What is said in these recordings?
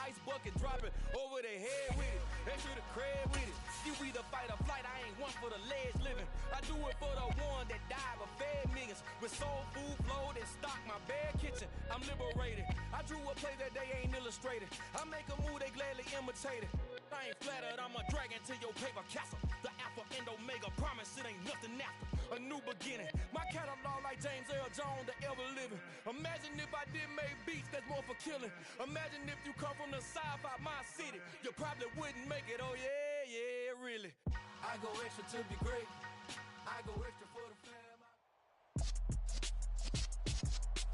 ice bucket, drop it over their head with it. They should have cred with it. You either fight or flight, I ain't one for the ledge living. I do it for the one that died but fed millions. With soul food flowed and stocked my bare kitchen. I'm liberated. I drew a play that they ain't illustrated. I make a move, they gladly imitate it. I ain't flattered, I'm a dragon to your paper castle. The Alpha and Omega, promise it ain't nothing after. A new beginning. My catalog like James Earl Jones, the ever living. Imagine if I did make beats that's more for killing. Imagine if you come from the sci-fi, my city. You probably wouldn't make it, oh yeah, really. I go extra to be great. I go extra for the fam.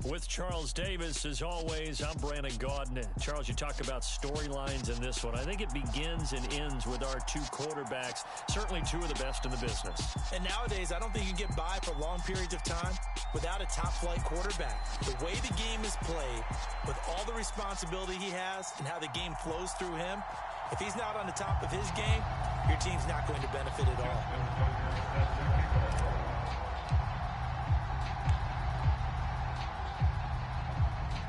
With Charles Davis, as always, I'm Brandon Gaudin. Charles, you talk about storylines in this one. I think it begins and ends with our two quarterbacks, certainly two of the best in the business. And nowadays, I don't think you can get by for long periods of time without a top-flight quarterback. The way the game is played, with all the responsibility he has and how the game flows through him, if he's not on the top of his game, your team's not going to benefit at all.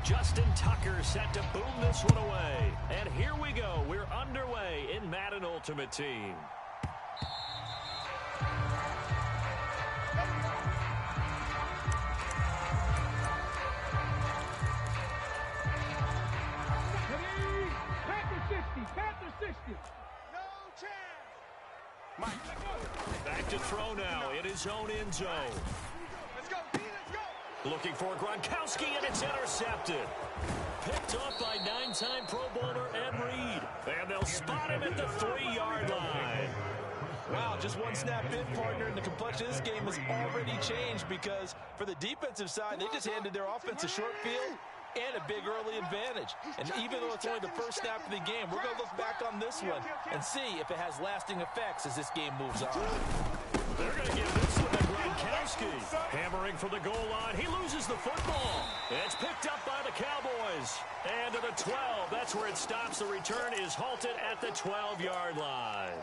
Justin Tucker set to boom this one away. And here we go. We're underway in Madden Ultimate Team. Panther 60. No chance. Back to throw now in his own end zone. Let's go, D, let's go. Looking for Gronkowski, and it's intercepted. Picked up by 9-time Pro Bowler Ed Reed. And they'll spot him at the 3-yard line. Wow, just one snap in, partner, and the complexion of this game has already changed because for the defensive side, they just handed their offense a short field and a big early advantage. And even though it's only the first snap of the game, we're going to look back on this one and see if it has lasting effects as this game moves on. They're going to give this one to Gronkowski. Hammering for the goal line. He loses the football. It's picked up by the Cowboys. And to the 12. That's where it stops. The return is halted at the 12-yard line.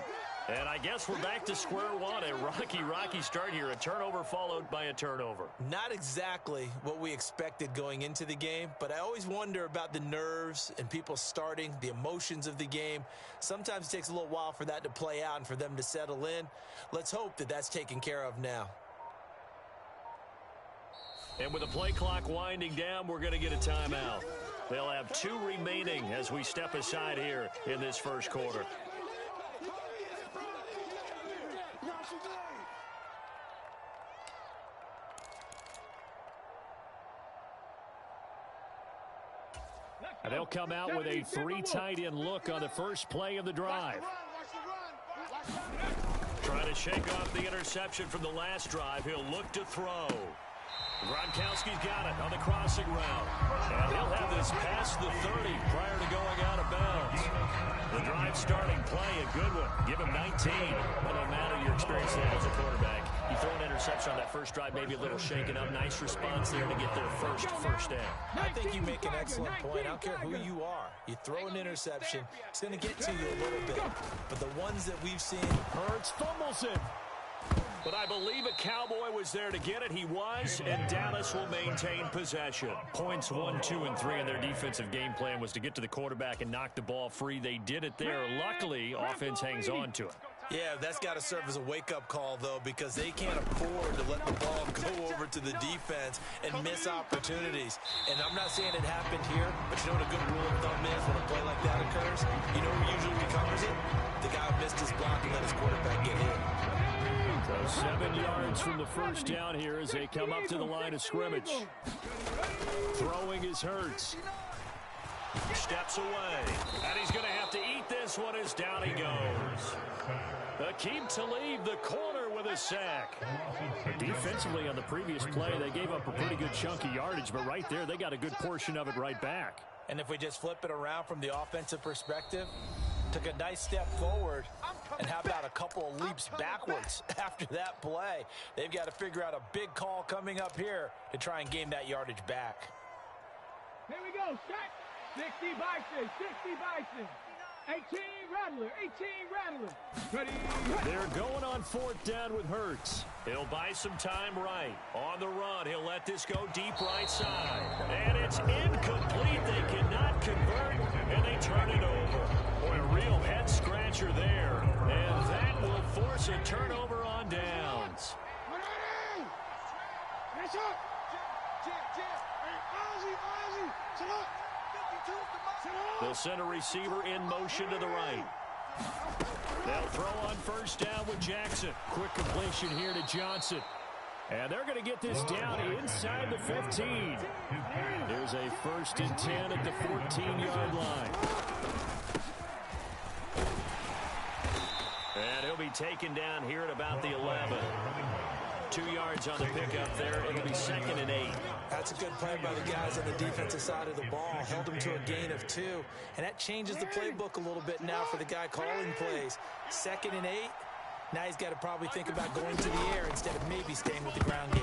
And I guess we're back to square one. A rocky start here. A turnover followed by a turnover. Not exactly what we expected going into the game, but I always wonder about the nerves and people starting, the emotions of the game. Sometimes it takes a little while for that to play out and for them to settle in. Let's hope that that's taken care of now. And with the play clock winding down, we're going to get a timeout. They'll have 2 remaining as we step aside here in this first quarter. And they'll come out with a 3 tight end look on the first play of the drive. Trying to shake off the interception from the last drive. He'll look to throw. Gronkowski's got it on the crossing route. And he'll have this past the 30 prior to going out of bounds. The drive starting play, a good one. Give him 19. Well, no matter your experience there as a quarterback, you throw an interception on that first drive, maybe a little shaken up. Nice response there to get their first down. I think you make an excellent point. I don't care who you are. You throw an interception, it's going to get to you a little bit. But the ones that we've seen, Hurts fumbles it. But I believe a Cowboy was there to get it. He was, and Dallas will maintain possession. Points 1, 2, and 3 in their defensive game plan was to get to the quarterback and knock the ball free. They did it there. Luckily, offense hangs on to it. yeah, that's got to serve as a wake-up call, though, because they can't afford to let the ball go over to the defense and miss opportunities. And I'm not saying it happened here, but you know what a good rule of thumb is when a play like that occurs? You know who usually recovers it? The guy who missed his block and let his quarterback get hit. So 7 yards from the first down here as they come up to the line of scrimmage. Throwing is Hurts. Steps away. And he's going to have to eat this one as down he goes. Aqib Talib, the corner, with a sack. Defensively on the previous play, they gave up a pretty good chunk of yardage, but right there, they got a good portion of it right back. And if we just flip it around from the offensive perspective, took a nice step forward, and how about a couple of leaps backwards after that play? They've got to figure out a big call coming up here to try and gain that yardage back. Here we go, set. 60 Bison, 60 Bison. 18 Rattler, 18 Rattler. Ready. They're going on fourth down with Hurts. He'll buy some time right. On the run, he'll let this go deep right side. And it's incomplete. They cannot convert, and they turn pressure there. And that will force a turnover on downs. They'll send a receiver in motion to the right. They'll throw on first down with Jackson. Quick completion here to Johnson. And they're going to get this down inside the 15. There's a 1st and 10 at the 14-yard line. And he'll be taken down here at about the 11. 2 yards on the pickup there. It'll be 2nd and 8. That's a good play by the guys on the defensive side of the ball. Held them to a gain of 2. And that changes the playbook a little bit now for the guy calling plays. 2nd and 8. Now he's got to probably think about going to the air instead of maybe staying with the ground game.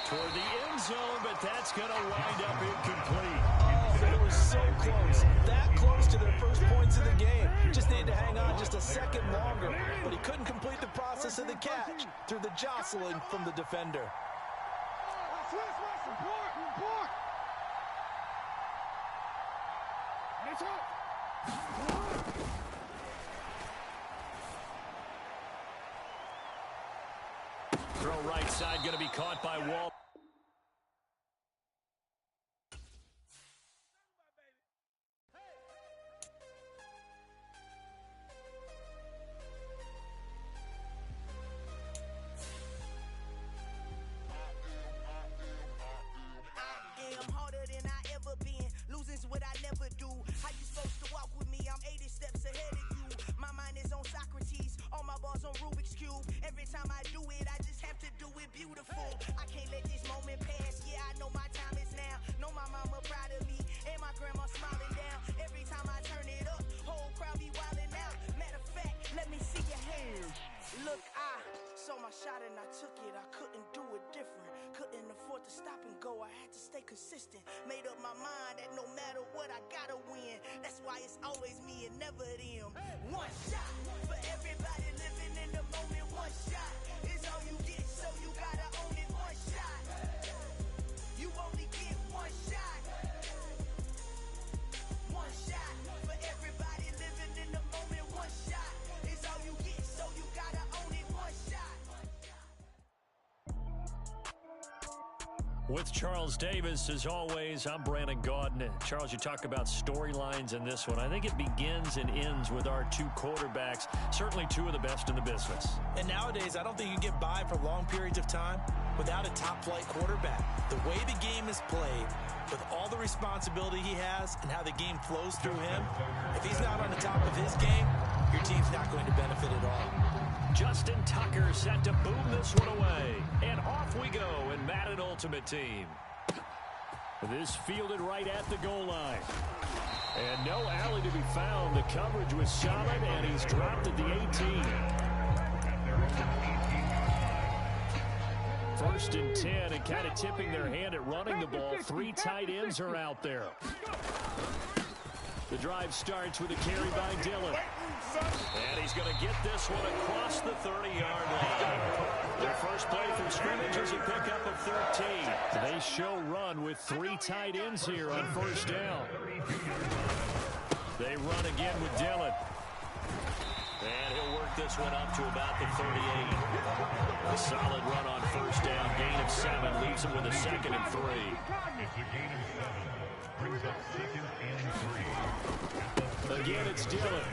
Toward the end zone, but that's going to wind up incomplete. Oh, they were so close. That close to their first points of the game. Just needed to hang on just a second longer. But he couldn't complete the process of the catch through the jostling from the defender. Throw right side, going to be caught by Wall. I'm harder than I ever been. Losing's what I never do. How you supposed to walk with me? I'm 80 steps ahead of you. My mind is on Socrates. All my bars on Rubik's Cube. Every time I do it, I just have to do it beautiful. I can't let this moment pass. Yeah, I know my time is now. Know my mama proud of me. And my grandma smiling down. Every time I turn it up, whole crowd be wilding out. Matter of fact, let me see your hands. Look, I saw my shot and I took it. I couldn't do it different. Couldn't afford to stop and go. I had to stay consistent. Made up my mind that no matter what, I gotta win. That's why it's always me and never them. One shot for everybody living in the moment. One shot is all you get, so you gotta own it. One shot. You only get one shot. One shot for everybody living in the moment. One shot is all you get, so you gotta own it. One shot. With Charles Davis, as always, I'm Brandon Gaudin. Charles, you talk about storylines in this one. I think it begins and ends with our 2 quarterbacks, certainly 2 of the best in the business. And nowadays, I don't think you can get by for long periods of time without a top-flight quarterback. The way the game is played, with all the responsibility he has and how the game flows through him, if he's not on the top of his game, your team's not going to benefit at all. Justin Tucker set to boom this one away. And off we go in Madden Ultimate Team. This fielded right at the goal line. And no alley to be found. The coverage was solid, and he's dropped at the 18. 1st and 10, and kind of tipping their hand at running the ball. 3 tight ends are out there. The drive starts with a carry by Dillon. And he's going to get this one across the 30-yard line. Their first play from scrimmage is a pickup of 13. They show run with 3 tight ends here on first down. They run again with Dillon. And he'll work this one up to about the 38. A solid run on first down. Gain of 7 leaves him with a 2nd and 3. Again, it's Dillon.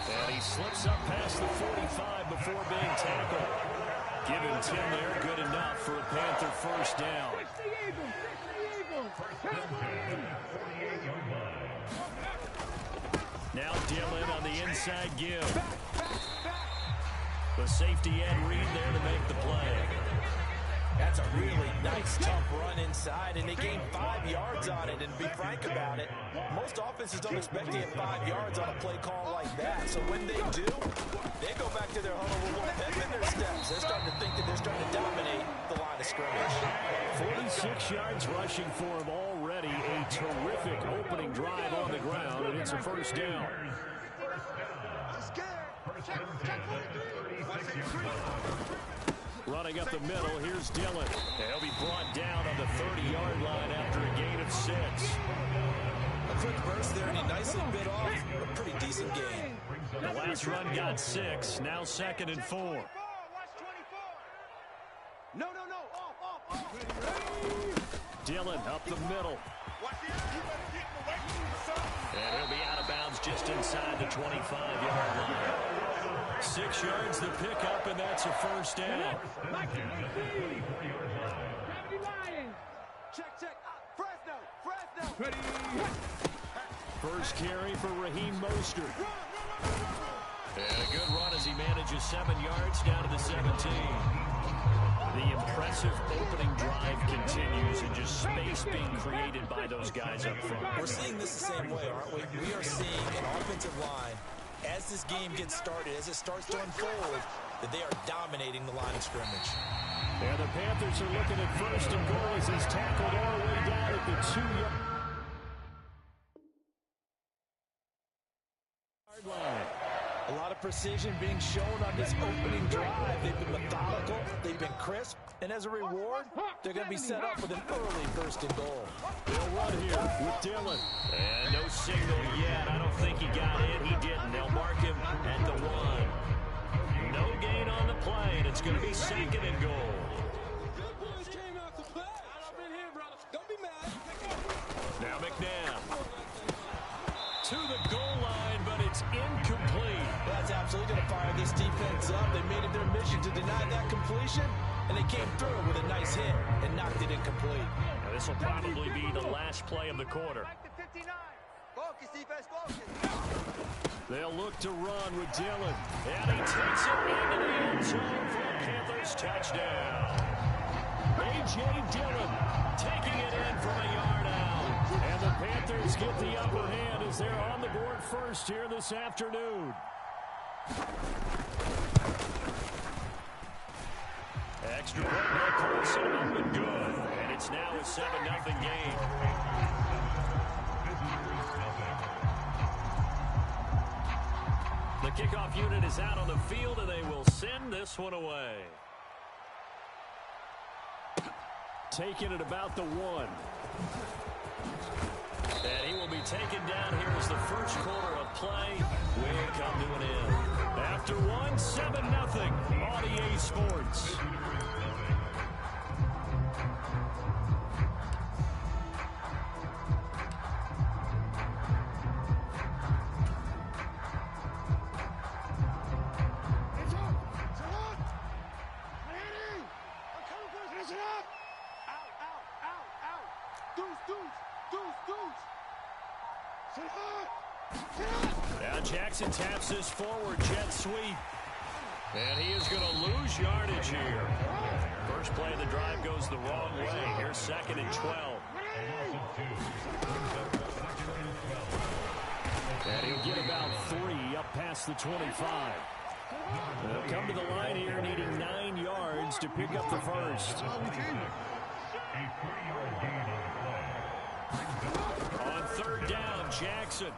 And he slips up past the 45 before being tackled. Give him 10 there, good enough for a Panther first down. Now Dillon on the inside give. The safety end read there to make the play. That's a really nice, tough run inside, and they gained 5 yards on it. And to be frank about it, most offenses don't expect to get 5 yards on a play call like that. So when they do, they go back to their huddle with a little pep in their steps. They're starting to think that they're starting to dominate the line of scrimmage. 46 yards rushing for him already. A terrific opening drive on the ground, and it's a first down. Running up the middle, here's Dillon. He'll be brought down on the 30-yard line after a gain of 6. A quick burst there, and he nicely bit off a pretty decent gain. The last run got 6. Now 2nd and 4. No. Off. Dillon up the middle. And he'll be out of bounds just inside the 25-yard line. 6 yards the pickup, and that's a first down. Check. Fresno. First carry for Raheem Mostert. And a good run as he manages 7 yards down to the 17. The impressive opening drive continues, and just space being created by those guys up front. We're seeing this the same way, aren't we? We are seeing an offensive line, as this game gets started, as it starts to unfold, that they are dominating the line of scrimmage. Yeah, the Panthers are looking at 1st and goal as he's tackled all the way down at the 2-yard line. A lot of precision being shown on this opening drive. They've been methodical, they've been crisp, and as a reward, they're going to be set up with an early 1st and goal. They'll run here with Dillon. And no signal yet. I don't think he got it. He didn't. They'll mark him at the 1. No gain on the play, and it's going to be 2nd and goal. Now McNabb to the goal line, but it's incomplete. That's absolutely going to fire this defense up. They made it their mission to deny that completion, and they came through with a nice hit and knocked it incomplete. Now this will probably be the last play of the quarter. They'll look to run with Dillon, and he takes it into the end zone for a Panthers touchdown. A.J. Dillon taking it in from a yard out. And the Panthers get the upper hand as they're on the board first here this afternoon. Extra point by Carson up and good. And it's now a 7-0 game. The kickoff unit is out on the field, and they will send this one away. Taking it about the 1. And he will be taken down here as the first quarter of play will come to an end. After 1, 7-0 on EA Sports. Now Jackson taps this forward jet sweep. And he is going to lose yardage here. First play of the drive goes the wrong way. Here's 2nd and 12. And he'll get about 3 up past the 25. They'll come to the line here needing 9 yards to pick up the first. On 3rd down, Jackson.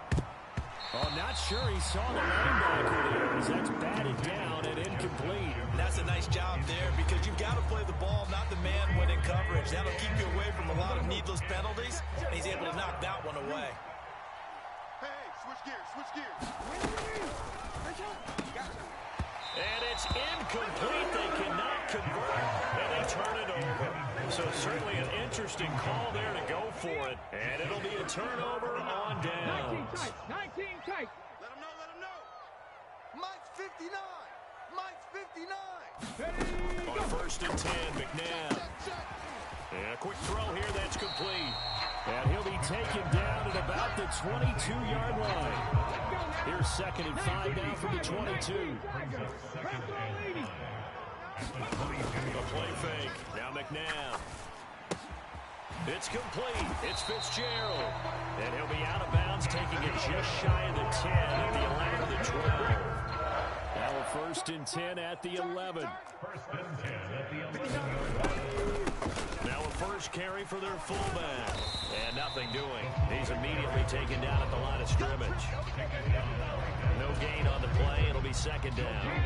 Oh, not sure he saw the linebacker there as that's batted down and incomplete. That's a nice job there because you've got to play the ball, not the man when in coverage. That'll keep you away from a lot of needless penalties, and he's able to knock that one away. Hey, switch gears. And it's incomplete. They cannot convert, and they turn it over. So certainly an interesting call there to go for it. And it'll be a turnover on downs. 19 tight. Let him know. Mike's 59. On 1st and 10, McNabb. And a quick throw here that's complete. And he'll be taken down at about the 22-yard line. Here's 2nd and 5 now from the 22. The play fake. Now McNabb. It's complete. It's Fitzgerald. And he'll be out of bounds, taking it just shy of the 10 at the 11 of the 12. Now a 1st and 10 at the 11. Now a first carry for their fullback. And nothing doing. He's immediately taken down at the line of scrimmage. No gain on the play. It'll be 2nd down.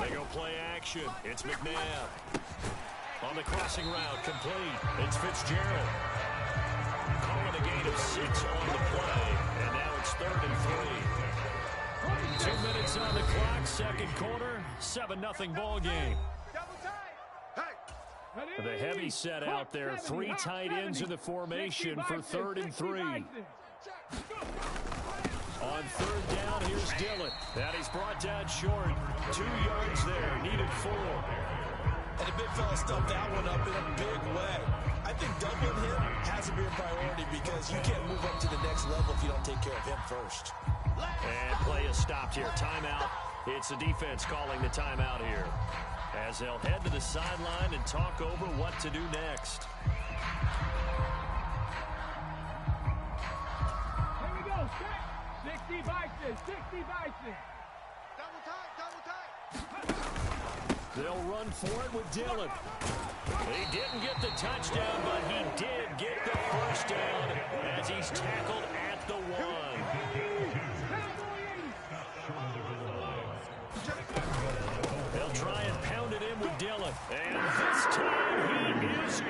They go play action. It's McNabb. On the crossing route, complete. It's Fitzgerald. Calling a gain of 6 on the play. And now it's 3rd and 3. 2 minutes on the clock, second quarter, 7-0 ball game. The heavy set out there, 3 tight ends in the formation for 3rd and 3. On 3rd down, here's Dillon. And he's brought down short. 2 yards there, needed 4. And the big fella stuffed that one up in a big way. I think doubling him has to be a priority because you can't move up to the next level if you don't take care of him first. And play is stopped here. Timeout. It's the defense calling the timeout here, as they'll head to the sideline and talk over what to do next. Here we go, set. 60 Bison, 60 Bison. Double tight. They'll run for it with Dillon. He didn't get the touchdown, but he did get the first down as he's tackled at the 1. They'll try and pound it in with Dillon. And this time he is in.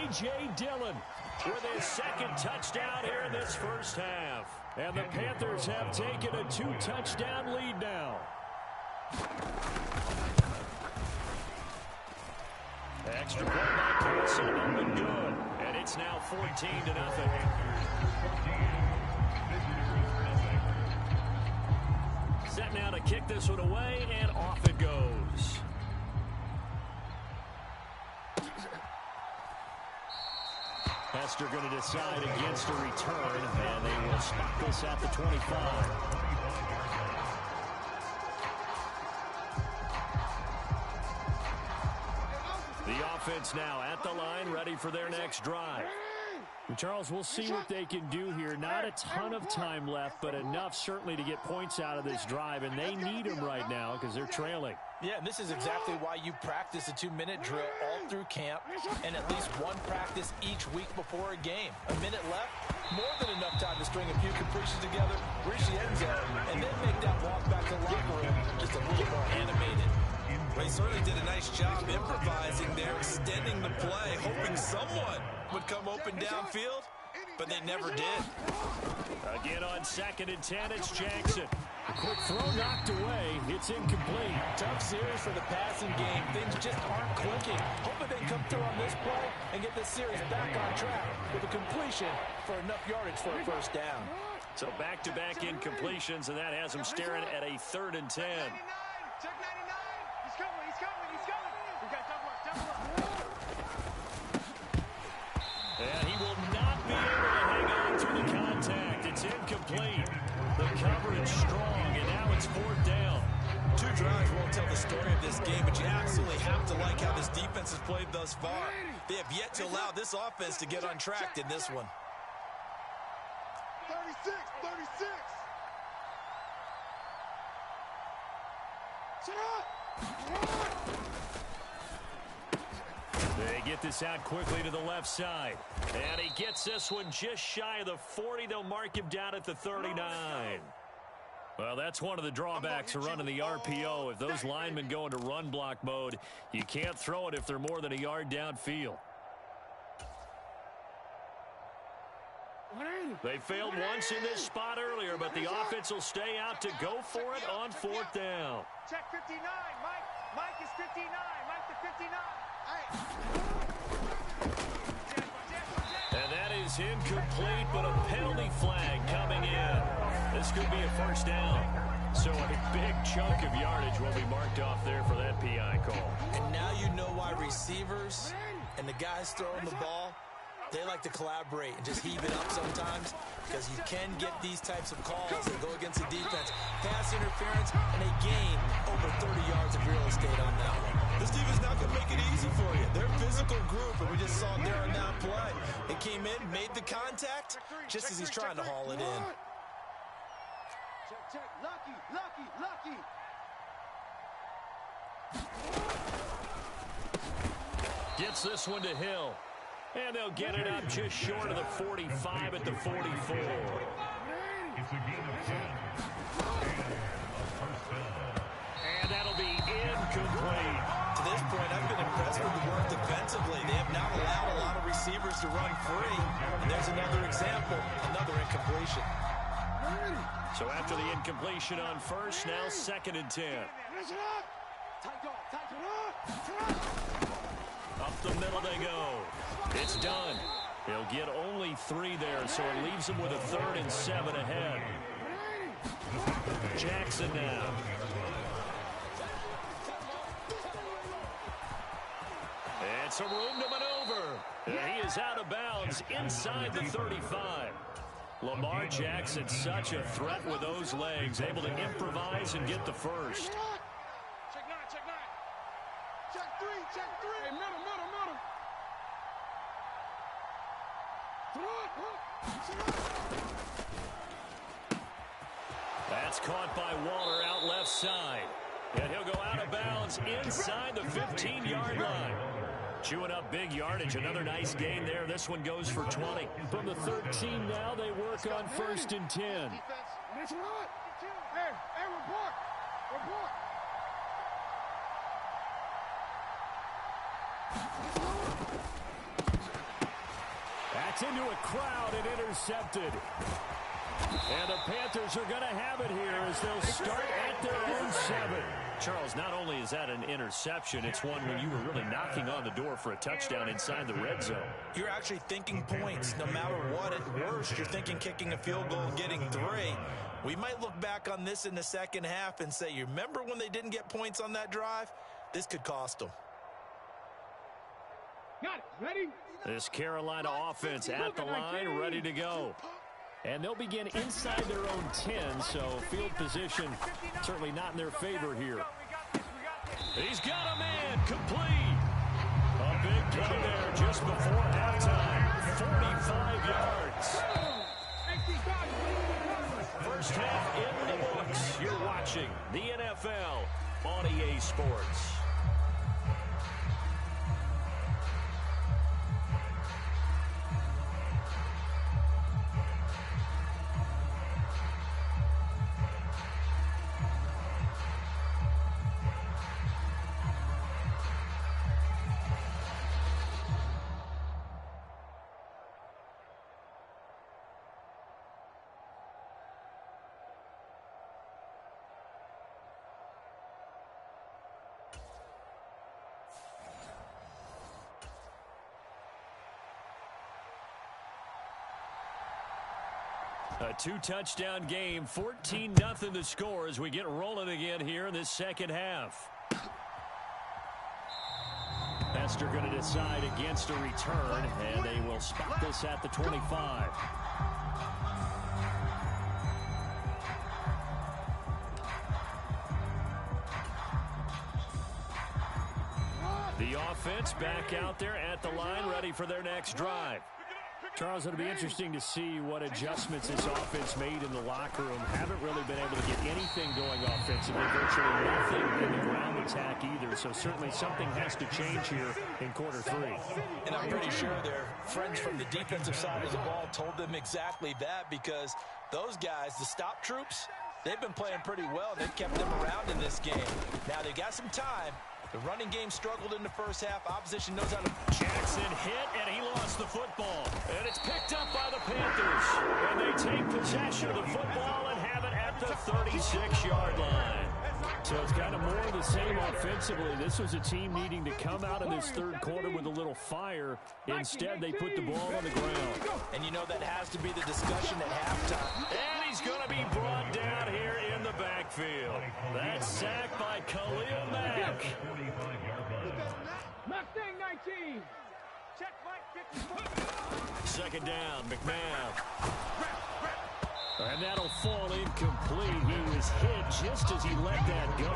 A.J. Dillon with his 2nd touchdown here in this first half. And the Panthers have taken a 2-touchdown lead now. Extra point by Carlson, up and good. And it's now 14-0. Set now to kick this one away, and off it goes. Hester going to decide against a return, and they will spot this at the 25. The offense now at the line, ready for their next drive. Charles, we'll see what they can do here. Not a ton of time left, but enough certainly to get points out of this drive, and they need them right now because they're trailing. Yeah, and this is exactly why you practice a 2-minute drill all through camp and at least one practice each week before a game. A minute left, more than enough time to string a few completions together, reach the end zone, and then make that walk back to the locker room just a little more animated. They certainly did a nice job improvising there, extending the play, hoping someone would come open downfield, but they never did. Again on 2nd and 10, it's Jackson. A quick throw knocked away. It's incomplete. Tough series for the passing game. Things just aren't clicking. Hoping they come through on this play and get this series back on track with a completion for enough yardage for a first down. So back-to-back incompletions, and that has them staring at a 3rd and 10. Check 99. He's coming. We got double up. And he will not be able to hang on to the contact. It's incomplete. The coverage strong, and now it's 4th down. 2 drives won't tell the story of this game, but you absolutely have to like how this defense has played thus far. They have yet to allow this offense to get untracked in this one. 36. Sit up. They get this out quickly to the left side. And he gets this one just shy of the 40. They'll mark him down at the 39. Well, that's one of the drawbacks of running the RPO. If those linemen go into run block mode, you can't throw it if they're more than a yard downfield. They failed once in this spot earlier, but the offense will stay out to go for it on 4th down. Check 59. Mike is 59. Mike to 59. And that is incomplete, but a penalty flag coming in. This could be a first down. So a big chunk of yardage will be marked off there for that PI call. And now you know why receivers and the guys throwing the ball, they like to collaborate and just heave it up sometimes, because you can get these types of calls that go against the defense. Pass interference, and they gain over 30 yards of real estate on that one. This defense is not going to make it easy for you. They're a physical group, and we just saw it there on that play. They came in, made the contact, just as he's trying to haul it in. Check. Lucky. Gets this one to Hill. And they'll get it up just short of the 45 at the 44. And that'll be incomplete. To this point, I've been defensively. They have not allowed a lot of receivers to run free. And there's another example, another incompletion. So after the incompletion on first, now 2nd and 10. Up the middle they go. It's done. He'll get only 3 there, so it leaves him with a 3rd and 7 ahead. Jackson now. And some room to maneuver. He is out of bounds inside the 35. Lamar Jackson, such a threat with those legs, able to improvise and get the first. Check 9, check 9. Check 3, check 3. Hey, middle. That's caught by Waller out left side. And he'll go out of bounds inside the 15-yard line. Chewing up big yardage. Another nice gain there. This one goes for 20. From the 13 now, they work on 1st and 10. Hey, report. That's into a crowd and intercepted. And the Panthers are going to have it here as they'll start at their own 7. Charles, not only is that an interception, it's one when you were really knocking on the door for a touchdown inside the red zone. You're actually thinking points. No matter what, at worst, you're thinking kicking a field goal and getting 3. We might look back on this in the second half and say, you remember when they didn't get points on that drive? This could cost them. Got it. Ready? This Carolina offense at the line, ready to go. And they'll begin inside their own 10, so field position certainly not in their favor here. He's got a man, complete. A big play there just before halftime, 45 yards. First half in the books. You're watching the NFL on EA Sports. A 2-touchdown game, 14-0 the score as we get rolling again here in this second half. Hester going to decide against a return, and they will spot this at the 25. The offense back out there at the line, ready for their next drive. Charles, it'll be interesting to see what adjustments this offense made in the locker room. Haven't really been able to get anything going offensively, virtually nothing in the ground attack either. So certainly something has to change here in quarter 3. And I'm pretty sure their friends from the defensive side of the ball told them exactly that, because those guys, the stop troops, they've been playing pretty well. They've kept them around in this game. Now they got some time. The running game struggled in the first half. Opposition knows how to... Jackson hit, and he lost the football. And it's picked up by the Panthers. And they take possession of the football and have it at the 36-yard line. So it's kind of more of the same offensively. This was a team needing to come out in this third quarter with a little fire. Instead, they put the ball on the ground. And you know that has to be the discussion at halftime. And he's going to be brought down here in the backfield. That's sacked by Khalil Mack. Mustang 19. Check Mike 50. Second down, McNabb. And that'll fall incomplete. He was hit just as he let that go.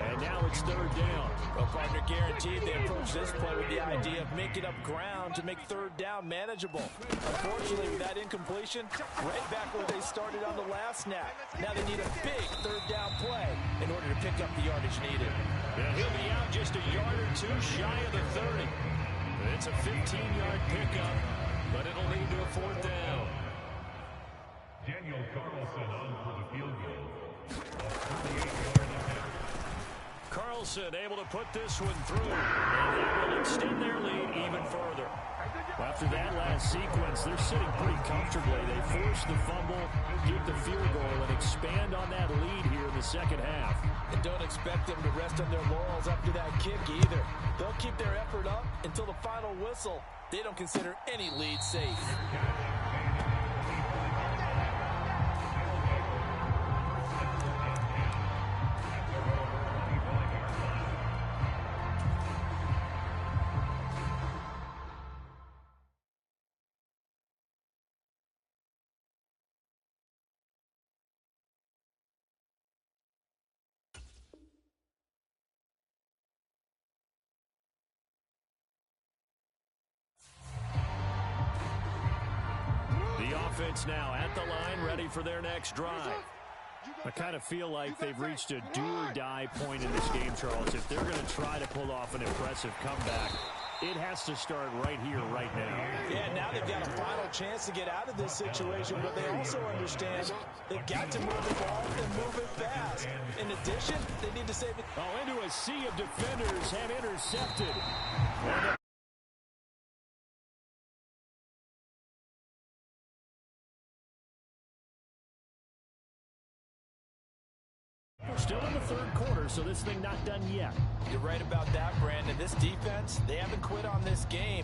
And now it's third down. Well, partner, guaranteed they approach this play with the idea of making up ground to make third down manageable. Unfortunately, with that incompletion, right back where they started on the last snap. Now they need a big third down play in order to pick up the yardage needed. And he'll be out just a yard or two shy of the 30. It's a 15-yard pickup, but it'll lead to a fourth down. Daniel Carlson on for the field goal. Carlson able to put this one through, and that will extend their lead even further. After that last sequence, they're sitting pretty comfortably. They force the fumble, get the field goal, and expand on that lead here in the second half. And don't expect them to rest on their laurels after that kick either. They'll keep their effort up until the final whistle. They don't consider any lead safe. Offense now at the line, ready for their next drive. I kind of feel like they've reached a do-or-die point in this game, Charles. If they're going to try to pull off an impressive comeback, it has to start right here, right now. Yeah, now they've got a final chance to get out of this situation, but they also understand they've got to move the ball and move it fast. In addition, they need to save it. Oh, into a sea of defenders have intercepted. We're still in the third quarter, so this thing not done yet. You're right about that, Brandon. This defense, they haven't quit on this game.